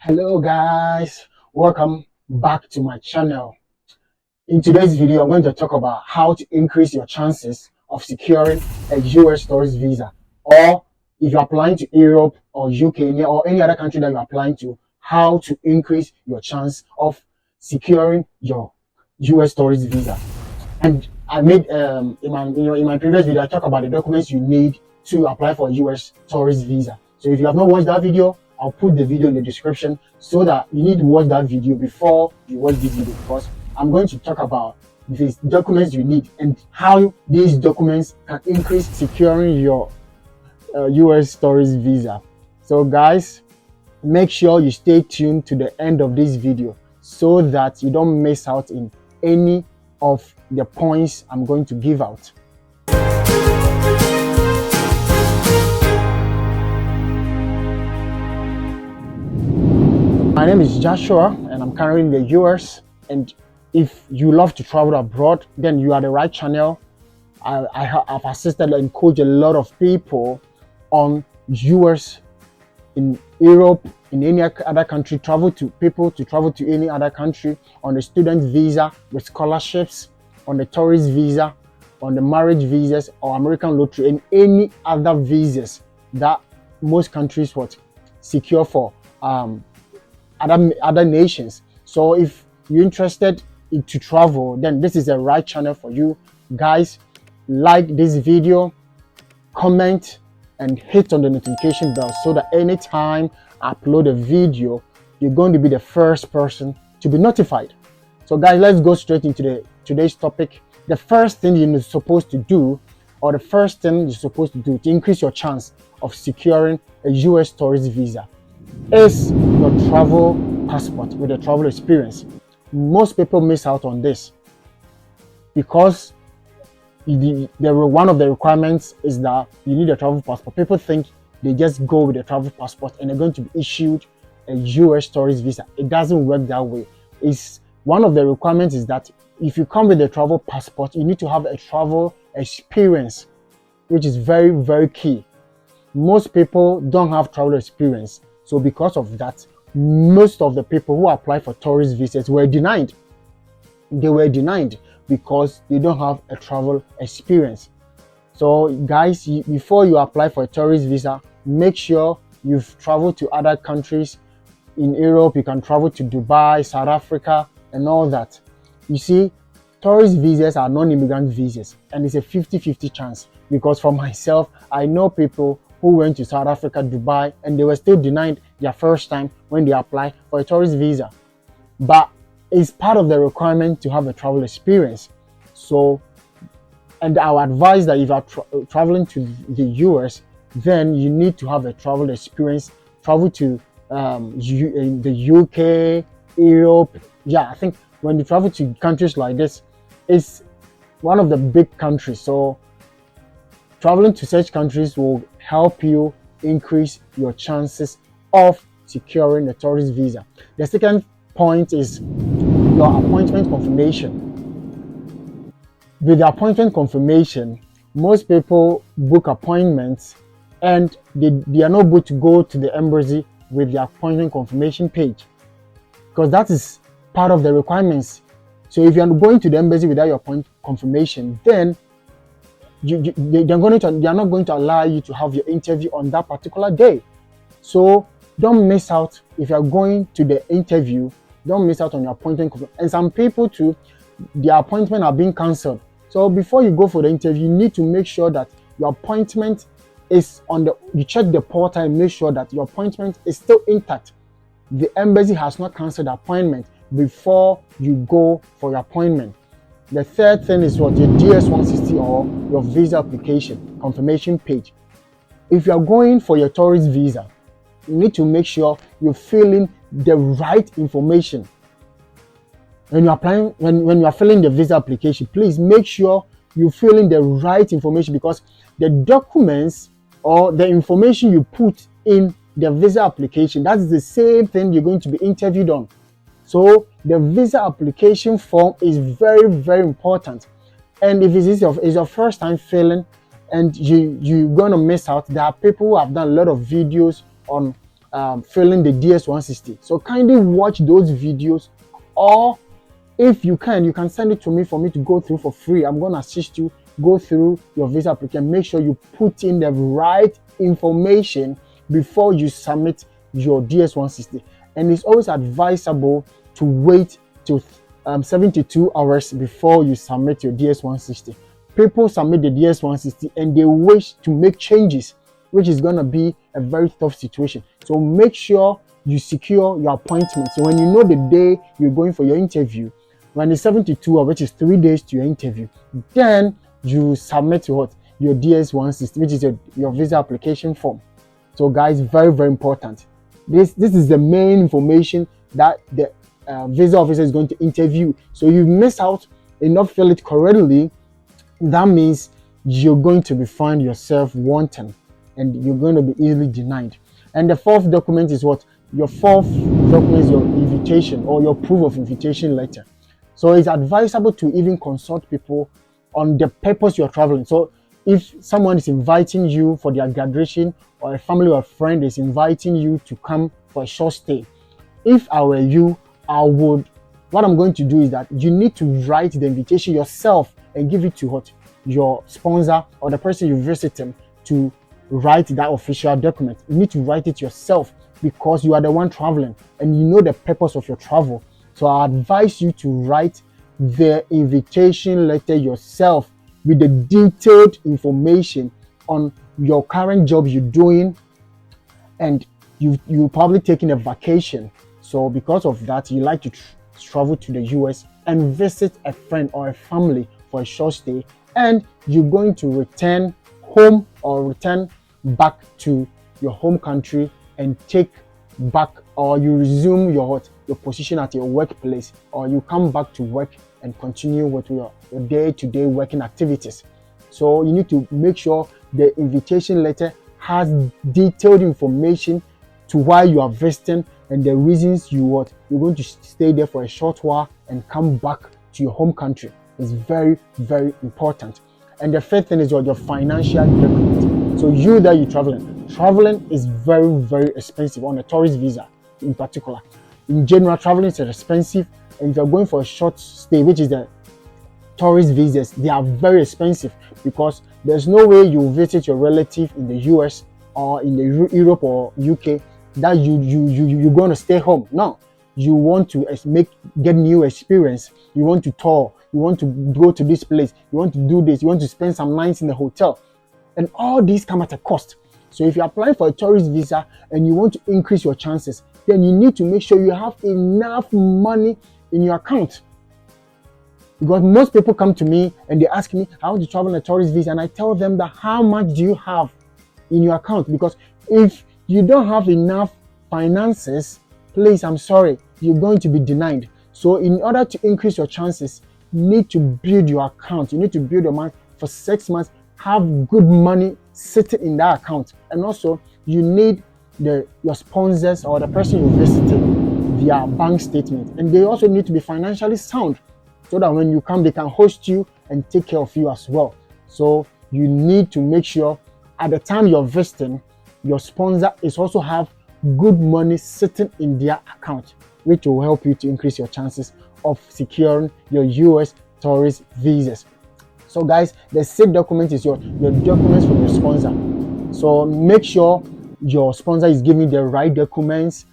Hello guys, welcome back to my channel. In today's video, I'm going to talk about how to increase your chances of securing a US tourist visa, or if you're applying to Europe or UK or any other country that you're applying to, how to increase your chance of securing your US tourist visa. And I made in my previous video, I talked about the documents you need to apply for a US tourist visa. So if you have not watched that video, I'll put the video in the description so that you need to watch that video before you watch this video, because I'm going to talk about these documents you need and how these documents can increase securing your US tourist visa. So guys, make sure you stay tuned to the end of this video so that you don't miss out in any of the points I'm going to give out. My name is Joshua and I'm currently in the US, and if you love to travel abroad, then you are the right channel. I've assisted and coached a lot of people on US, in Europe, in any other country, travel to any other country on the student visa with scholarships, on the tourist visa, on the marriage visas or American lottery, and any other visas that most countries would secure for other nations. So if you're interested to travel, then this is the right channel for you. Guys, like this video, comment, and hit on the notification bell so that anytime I upload a video, you're going to be the first person to be notified. So guys, let's go straight into today's topic. The first thing you're supposed to do, to increase your chance of securing a US tourist visa, is your travel passport with a travel experience. Most people miss out on this because one of the requirements is that you need a travel passport. People think they just go with a travel passport and they're going to be issued a US tourist visa. It doesn't work that way. One of the requirements is that if you come with a travel passport, you need to have a travel experience, which is very, very key. Most people don't have travel experience. So because of that, most of the people who apply for tourist visas were denied. They were denied because they don't have a travel experience. So guys, before you apply for a tourist visa, make sure you've traveled to other countries. In Europe, you can travel to Dubai, South Africa, and all that. You see, tourist visas are non-immigrant visas, and it's a 50-50 chance, because for myself, I know people who went to South Africa, Dubai, and they were still denied their first time when they applied for a tourist visa. But it's part of the requirement to have a travel experience. So, and I would advise that if you're traveling to the US, then you need to have a travel experience. Travel to in the UK, Europe. Yeah, I think when you travel to countries like this, it's one of the big countries. So traveling to such countries will help you increase your chances of securing a tourist visa. The second point is your appointment confirmation. With the appointment confirmation, most people book appointments and they are not able to go to the embassy with the appointment confirmation page, because that is part of the requirements. So if you're going to the embassy without your appointment confirmation, then they are not going to allow you to have your interview on that particular day. So don't miss out. If you're going to the interview, don't miss out on your appointment. And some people too, their appointment are being cancelled. So before you go for the interview, you need to make sure that your appointment is you check the portal and make sure that your appointment is still intact. The embassy has not cancelled the appointment before you go for your appointment. The third thing is your DS-160 or your visa application confirmation page. If you are going for your tourist visa, you need to make sure you're filling the right information. When you are filling the visa application, please make sure you fill in the right information, because the documents or the information you put in the visa application, that's the same thing you're going to be interviewed on. So the visa application form is very, very important. And if it's your first time filling and you're going to miss out, there are people who have done a lot of videos on filling the DS-160. So kindly watch those videos, or if you can send it to me for me to go through for free. I'm going to assist you go through your visa application. Make sure you put in the right information before you submit your DS-160. And it's always advisable to wait till 72 hours before you submit your DS-160. People submit the DS-160 and they wish to make changes, which is going to be a very tough situation. So make sure you secure your appointment. So when you know the day you're going for your interview, when it's 72 hours, which is 3 days to your interview, then you submit your DS-160, which is your visa application form. So guys, very, very important. This is the main information that the visa officer is going to interview. So you miss out and not fill it correctly, that means you're going to be find yourself wanting and you're going to be easily denied. And the fourth document is what? Your fourth document is your invitation or your proof of invitation letter. So it's advisable to even consult people on the purpose you're traveling. So if someone is inviting you for their graduation, or a family or a friend is inviting you to come for a short stay, if I were you, what I'm going to do is that you need to write the invitation yourself and give it to what? Your sponsor or the person you visit them to write that official document. You need to write it yourself because you are the one traveling and you know the purpose of your travel. So I advise you to write the invitation letter yourself with the detailed information on your current job you're doing, and you probably taking a vacation. So because of that, you like to travel to the US and visit a friend or a family for a short stay, and you're going to return home or return back to your home country and take back, or you resume your position at your workplace, or you come back to work and continue with your day-to-day working activities. So you need to make sure the invitation letter has detailed information to why you are visiting and the reasons you're going to stay there for a short while and come back to your home country. It's very, very important. And the fifth thing is your financial document. So you that you're traveling is very, very expensive on a tourist visa in particular. In general, traveling is expensive, and if you're going for a short stay, which is the tourist visas, they are very expensive because there's no way you visit your relative in the US or in the Europe or UK that you're going to stay home. No, you want to get new experience. You want to tour. You want to go to this place. You want to do this. You want to spend some nights in the hotel, and all these come at a cost. So if you're applying for a tourist visa and you want to increase your chances, then you need to make sure you have enough money in your account. Because most people come to me and they ask me, I want to travel on a tourist visa, and I tell them that how much do you have in your account? Because if you don't have enough finances, please, I'm sorry, you're going to be denied. So in order to increase your chances, you need to build your account. You need to build your money for 6 months, have good money sitting in that account. And also you need your sponsors or the person you visited, their bank statement, and they also need to be financially sound so that when you come, they can host you and take care of you as well. So you need to make sure at the time you're visiting, your sponsor is also have good money sitting in their account, which will help you to increase your chances of securing your US tourist visas. So guys, the sixth document is your documents from your sponsor. So make sure your sponsor is giving the right documents.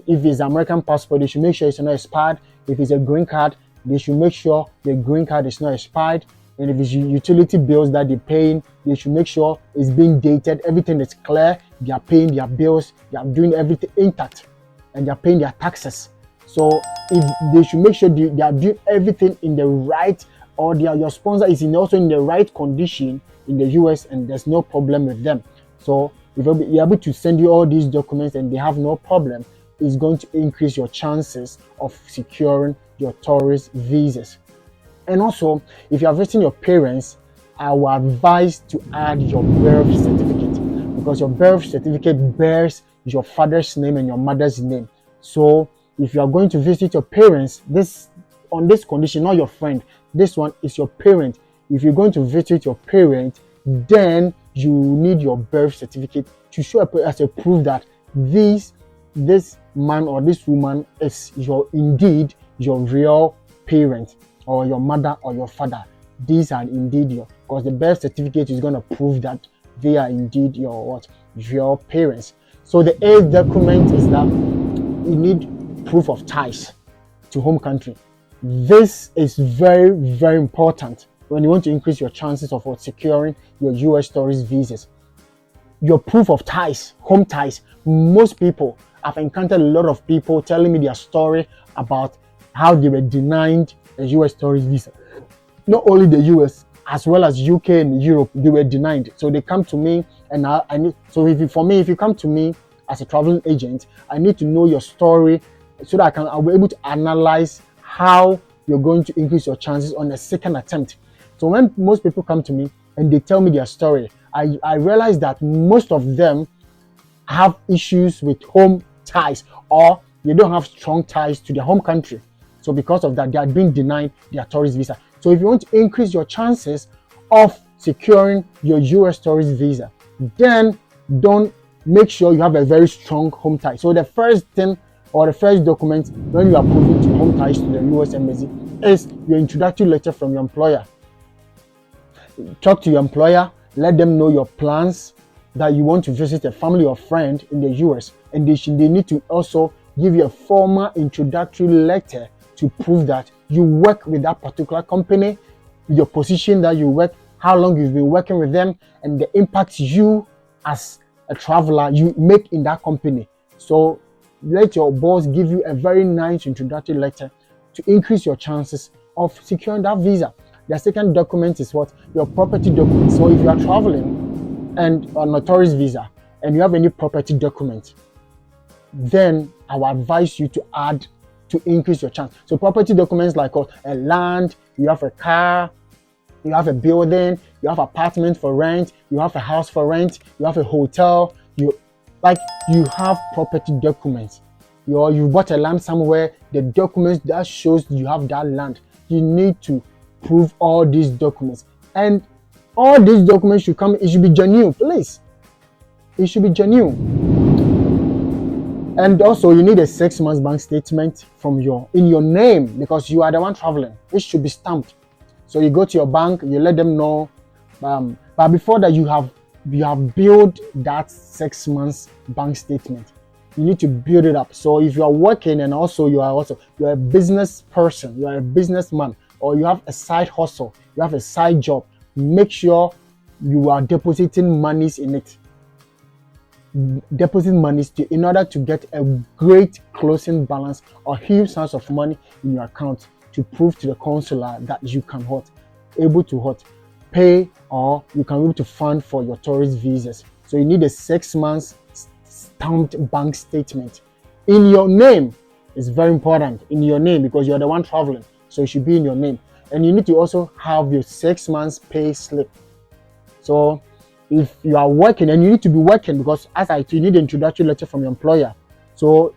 If it's an American passport, they should make sure it's not expired. If it's a green card, they should make sure the green card is not expired. And if it's utility bills that they're paying, they should make sure it's being dated. Everything is clear. They are paying their bills. They are doing everything intact, and they are paying their taxes. So if they should make sure they are doing everything in the right, or your sponsor is also in the right condition in the US, and there's no problem with them. So if you're able to send you all these documents and they have no problem, it's going to increase your chances of securing your tourist visas. And also, if you are visiting your parents, I will advise to add your birth certificate, because your birth certificate bears your father's name and your mother's name. So if you are going to visit your parents, on this condition, not your friend, this one is your parent. If you're going to visit your parent, then you need your birth certificate to show as a proof that this this man or this woman is indeed your real parent, or your mother or your father. These are indeed because the birth certificate is going to prove that they are indeed your parents. So the eighth document is that you need proof of ties to home country. This is very, very important when you want to increase your chances of securing your US tourist visas. Your proof of ties, home ties. Most people, I've encountered a lot of people telling me their story about how they were denied a US tourist visa. Not only the US, as well as UK and Europe, they were denied. So they come to me, and I need. So if you come to me as a traveling agent, I need to know your story so that I'll be able to analyze how you're going to increase your chances on a second attempt. So when most people come to me and they tell me their story, I realize that most of them have issues with home ties, or they don't have strong ties to their home country. So because of that, they are being denied their tourist visa. So if you want to increase your chances of securing your US tourist visa, then don't make sure you have a very strong home tie. So the first thing, or the first document when you are proving to home ties to the US embassy, is your introductory letter from your employer. Talk to your employer, let them know your plans, that you want to visit a family or friend in the US, and they need to also give you a formal introductory letter to prove that you work with that particular company, your position that you work, how long you've been working with them, and the impact you as a traveler you make in that company. So let your boss give you a very nice introductory letter to increase your chances of securing that visa. The second document is what? Your property document. So if you are traveling and on a tourist visa and you have any property document, then I will advise you to add to increase your chance. So property documents like a land, you have a car, you have a building, you have apartment for rent, you have a house for rent, you have a hotel, you have property documents. You bought a land somewhere, the documents that shows you have that land. You need to prove all these documents, and all these documents should come. It should be genuine, please. It should be genuine. And also, you need a 6 months bank statement in your name, because you are the one traveling. It should be stamped. So you go to your bank, you let them know. But before that, you have built that 6 months bank statement. You need to build it up. So if you are working and also you are a business person, you are a businessman, or you have a side hustle, you have a side job, make sure you are depositing monies in it. Deposit monies in order to get a great closing balance or huge sums of money in your account to prove to the consular that you can able to pay, or you can be able to fund for your tourist visas. So you need a 6 months stamped bank statement in your name. It's very important, in your name, because you're the one traveling. So it should be in your name. And you need to also have your 6 months pay slip. So if you are working, and you need to be working, because you need an introductory letter from your employer. So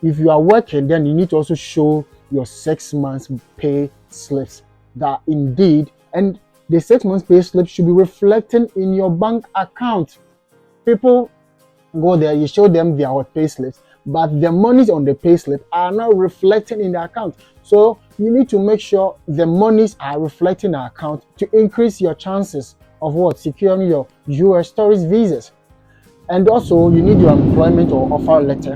if you are working, then you need to also show your 6 months pay slips that indeed, and the 6 months pay slip should be reflecting in your bank account. People go there, you show them their pay slips, but the monies on the pay slip are not reflecting in the account. So you need to make sure the monies are reflecting in the account to increase your chances of securing your US tourist visas. And also, you need your employment or offer letter.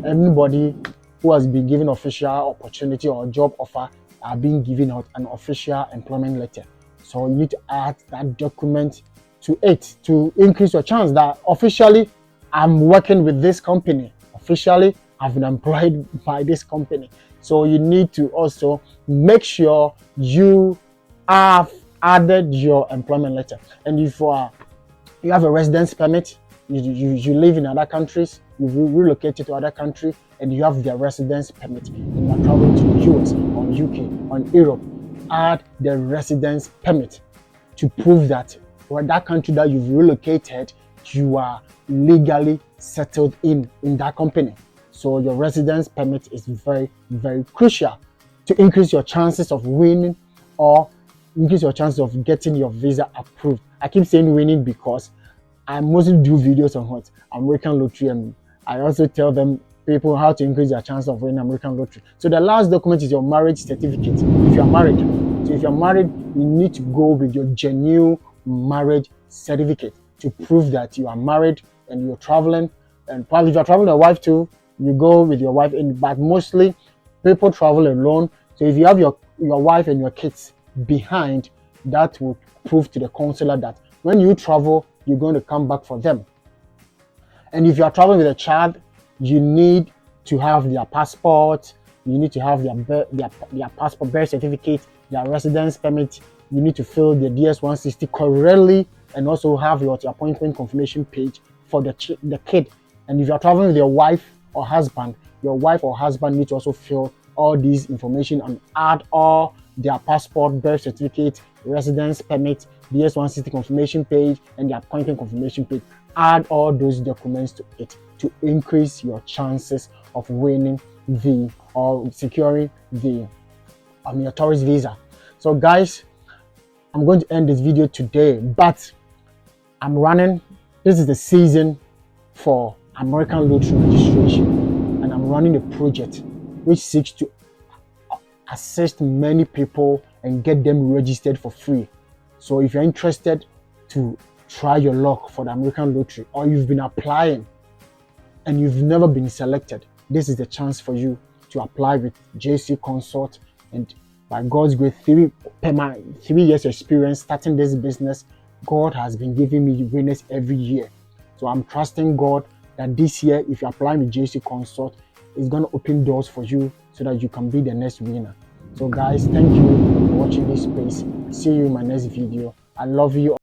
Anybody who has been given official opportunity or job offer are being given out an official employment letter. So you need to add that document to it to increase your chance that officially I'm working with this company. Officially, I've been employed by this company. So you need to also make sure you have added your employment letter. And if you have a residence permit, you live in other countries, you relocated to other country, and you have their residence permit, and you are traveling to the US or UK or Europe, add the residence permit to prove that for that country that you've relocated, you are legally settled in that company. So your residence permit is very, very crucial to increase your chances of winning or increase your chances of getting your visa approved. I keep saying winning because I mostly do videos on American lottery, and I also tell them people how to increase their chance of winning American lottery. So the last document is your marriage certificate. If you are married, so if you are married, you need to go with your genuine marriage certificate to prove that you are married and you're traveling. And probably if you're traveling with your wife too, you go with your wife. But mostly people travel alone. So if you have your wife and your kids behind, that will prove to the consular that when you travel, you're going to come back for them. And if you are traveling with a child, you need to have their passport, you need to have their passport, birth certificate, their residence permit, you need to fill the DS-160 correctly, and also have your appointment confirmation page for the kid. And if you are traveling with your wife or husband need to also fill all these information and add all their passport, birth certificate, residence permit, DS-160 confirmation page, and the appointment confirmation page. Add all those documents to it to increase your chances of winning or securing your tourist visa. So guys, I'm going to end this video today, but this is the season for American lottery registration, and I'm running a project which seeks to assist many people and get them registered for free. So if you're interested to try your luck for the American lottery, or you've been applying and you've never been selected, this is the chance for you to apply with JC Consult. And by God's grace, 3 years experience starting this business, God has been giving me winners every year. So I'm trusting God that this year, if you apply with JC Consult, it's going to open doors for you so that you can be the next winner. So guys, thank you for watching this space. See you in my next video. I love you.